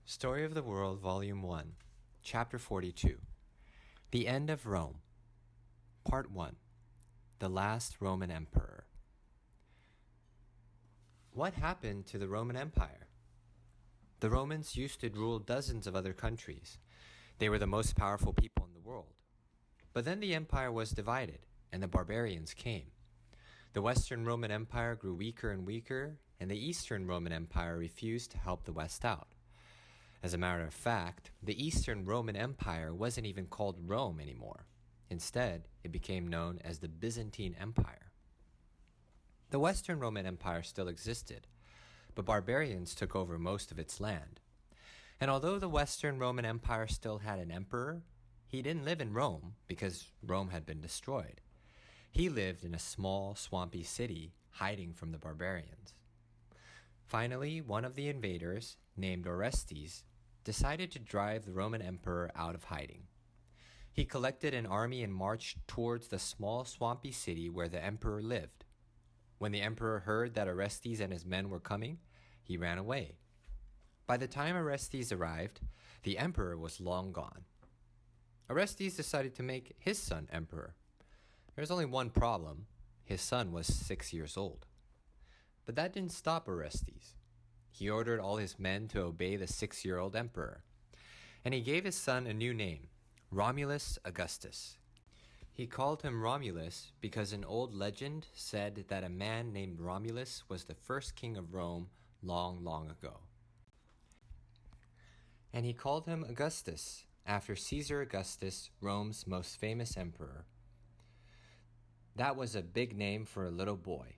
Story of the World, Volume 1, Chapter 42. The End of Rome. Part 1. The Last Roman Emperor. What happened to the Roman Empire? The Romans used to rule dozens of other countries. They were the most powerful people in the world. But then the empire was divided, and the barbarians came. The Western Roman Empire grew weaker and weaker, and the Eastern Roman Empire refused to help the West out. As a matter of fact, the Eastern Roman Empire wasn't even called Rome anymore. Instead, it became known as the Byzantine Empire. The Western Roman Empire still existed, but barbarians took over most of its land. And although the Western Roman Empire still had an emperor, he didn't live in Rome because Rome had been destroyed. He lived in a small, swampy city hiding from the barbarians. Finally, one of the invaders, named Orestes, decided to drive the Roman emperor out of hiding. He collected an army and marched towards the small, swampy city where the emperor lived. When the emperor heard that Orestes and his men were coming, he ran away. By the time Orestes arrived, the emperor was long gone. Orestes decided to make his son emperor. There was only one problem. His son was 6 years old. But that didn't stop Orestes. He ordered all his men to obey the 6-year-old emperor. And he gave his son a new name, Romulus Augustus. He called him Romulus because an old legend said that a man named Romulus was the first king of Rome long, long ago. And he called him Augustus after Caesar Augustus, Rome's most famous emperor. That was a big name for a little boy.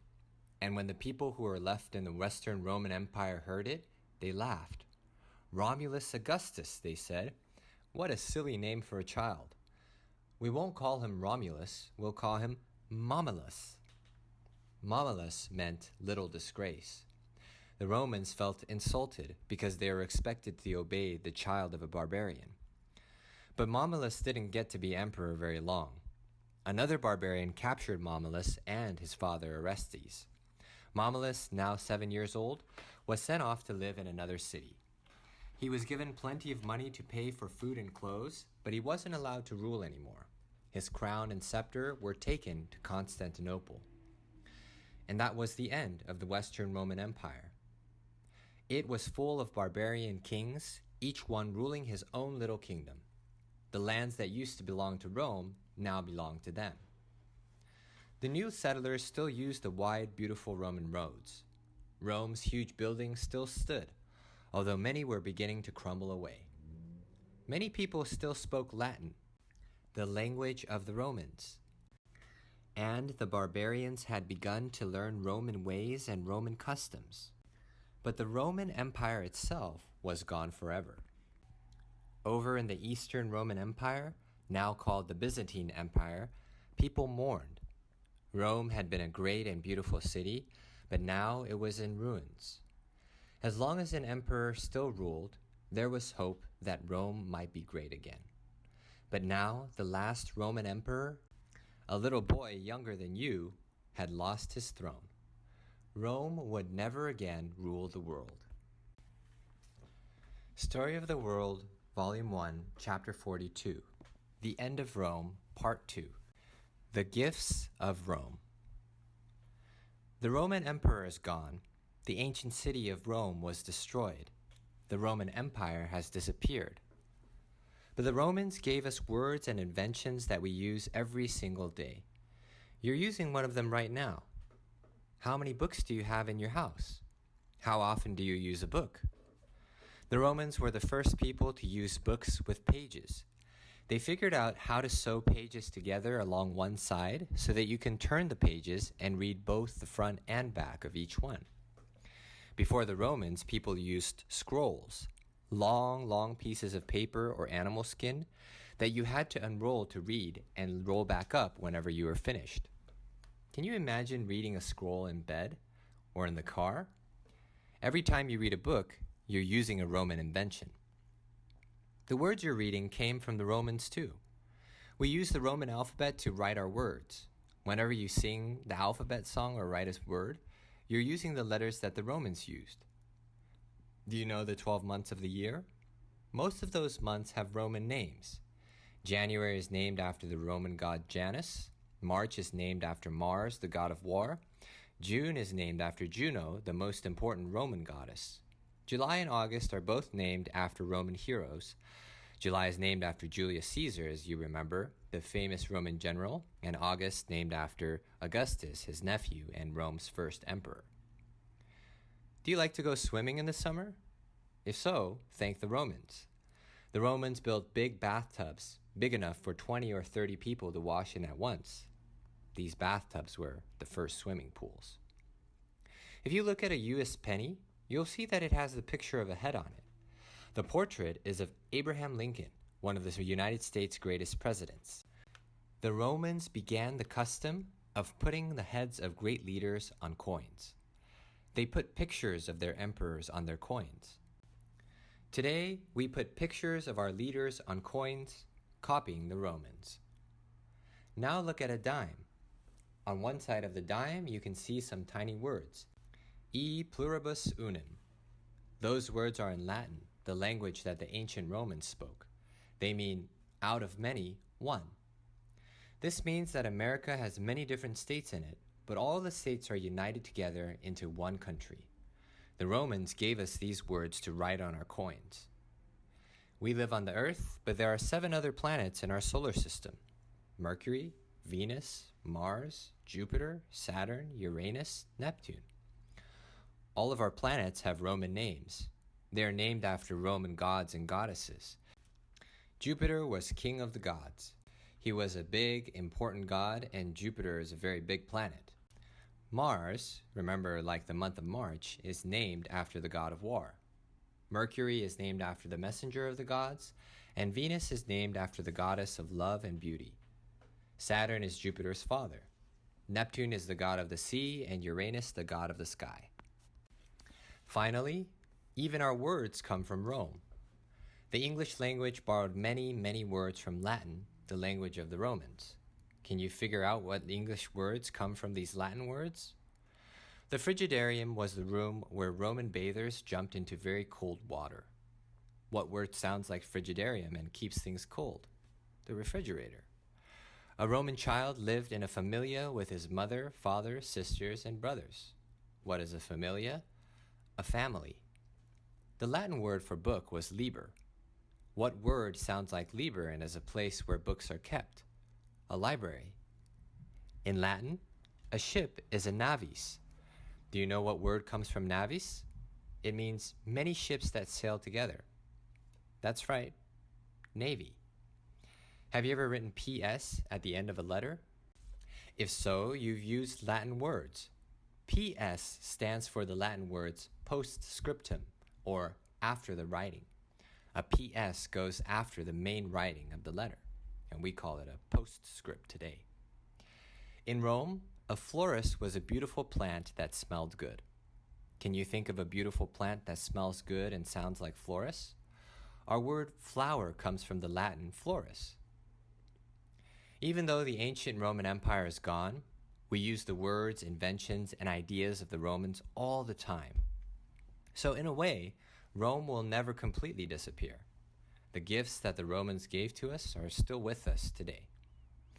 And when the people who were left in the Western Roman Empire heard it, they laughed. Romulus Augustus, they said. What a silly name for a child. We won't call him Romulus, we'll call him Momulus. Momulus meant little disgrace. The Romans felt insulted because they were expected to obey the child of a barbarian. But Momulus didn't get to be emperor very long. Another barbarian captured Momulus and his father Orestes. Momulus, now 7 years old, was sent off to live in another city. He was given plenty of money to pay for food and clothes, but he wasn't allowed to rule anymore. His crown and scepter were taken to Constantinople. And that was the end of the Western Roman Empire. It was full of barbarian kings, each one ruling his own little kingdom. The lands that used to belong to Rome now belonged to them. The new settlers still used the wide, beautiful Roman roads. Rome's huge buildings still stood, although many were beginning to crumble away. Many people still spoke Latin, the language of the Romans. And the barbarians had begun to learn Roman ways and Roman customs. But the Roman Empire itself was gone forever. Over in the Eastern Roman Empire, now called the Byzantine Empire, people mourned. Rome had been a great and beautiful city, but now it was in ruins. As long as an emperor still ruled, there was hope that Rome might be great again. But now the last Roman emperor, a little boy younger than you, had lost his throne. Rome would never again rule the world. Story of the World, Volume 1, Chapter 42. The End of Rome, Part 2. The Gifts of Rome. The Roman Emperor is gone. The ancient city of Rome was destroyed. The Roman Empire has disappeared. But the Romans gave us words and inventions that we use every single day. You're using one of them right now. How many books do you have in your house? How often do you use a book? The Romans were the first people to use books with pages. They figured out how to sew pages together along one side so that you can turn the pages and read both the front and back of each one. Before the Romans, people used scrolls, long pieces of paper or animal skin that you had to unroll to read and roll back up whenever you were finished. Can you imagine reading a scroll in bed or in the car? Every time you read a book, you're using a Roman invention. The words you're reading came from the Romans too. We use the Roman alphabet to write our words. Whenever you sing the alphabet song or write a word, you're using the letters that the Romans used. Do you know the 12 months of the year? Most of those months have Roman names. January is named after the Roman god Janus. March is named after Mars, the god of war. June is named after Juno, the most important Roman goddess. July and August are both named after Roman heroes. July is named after Julius Caesar, as you remember, the famous Roman general, and August named after Augustus, his nephew and Rome's first emperor. Do you like to go swimming in the summer? If so, thank the Romans. The Romans built big bathtubs, big enough for 20 or 30 people to wash in at once. These bathtubs were the first swimming pools. If you look at a U.S. penny, you'll see that it has the picture of a head on it. The portrait is of Abraham Lincoln, one of the United States' greatest presidents. The Romans began the custom of putting the heads of great leaders on coins. They put pictures of their emperors on their coins. Today, we put pictures of our leaders on coins, copying the Romans. Now look at a dime. On one side of the dime, you can see some tiny words. E pluribus unum. Those words are in Latin, the language that the ancient Romans spoke. They mean, out of many, one. This means that America has many different states in it, but all the states are united together into one country. The Romans gave us these words to write on our coins. We live on the Earth, but there are 7 other planets in our solar system: Mercury, Venus, Mars, Jupiter, Saturn, Uranus, Neptune. All of our planets have Roman names. They are named after Roman gods and goddesses. Jupiter was king of the gods. He was a big, important god, and Jupiter is a very big planet. Mars, remember, like the month of March, is named after the god of war. Mercury is named after the messenger of the gods, and Venus is named after the goddess of love and beauty. Saturn is Jupiter's father. Neptune is the god of the sea, and Uranus the god of the sky. Finally, even our words come from Rome. The English language borrowed many, many words from Latin, the language of the Romans. Can you figure out what English words come from these Latin words? The frigidarium was the room where Roman bathers jumped into very cold water. What word sounds like frigidarium and keeps things cold? The refrigerator. A Roman child lived in a familia with his mother, father, sisters, and brothers. What is a familia? A family. The Latin word for book was liber. What word sounds like liber and is a place where books are kept? A library. In Latin, a ship is a navis. Do you know what word comes from navis? It means many ships that sail together. That's right, navy. Have you ever written PS at the end of a letter? If so, you've used Latin words. PS stands for the Latin words postscriptum, or after the writing. A PS goes after the main writing of the letter, and we call it a postscript today. In Rome, a florist was a beautiful plant that smelled good. Can you think of a beautiful plant that smells good and sounds like florist? Our word flower comes from the Latin floris. Even though the ancient Roman Empire is gone, we use the words, inventions, and ideas of the Romans all the time. So in a way, Rome will never completely disappear. The gifts that the Romans gave to us are still with us today.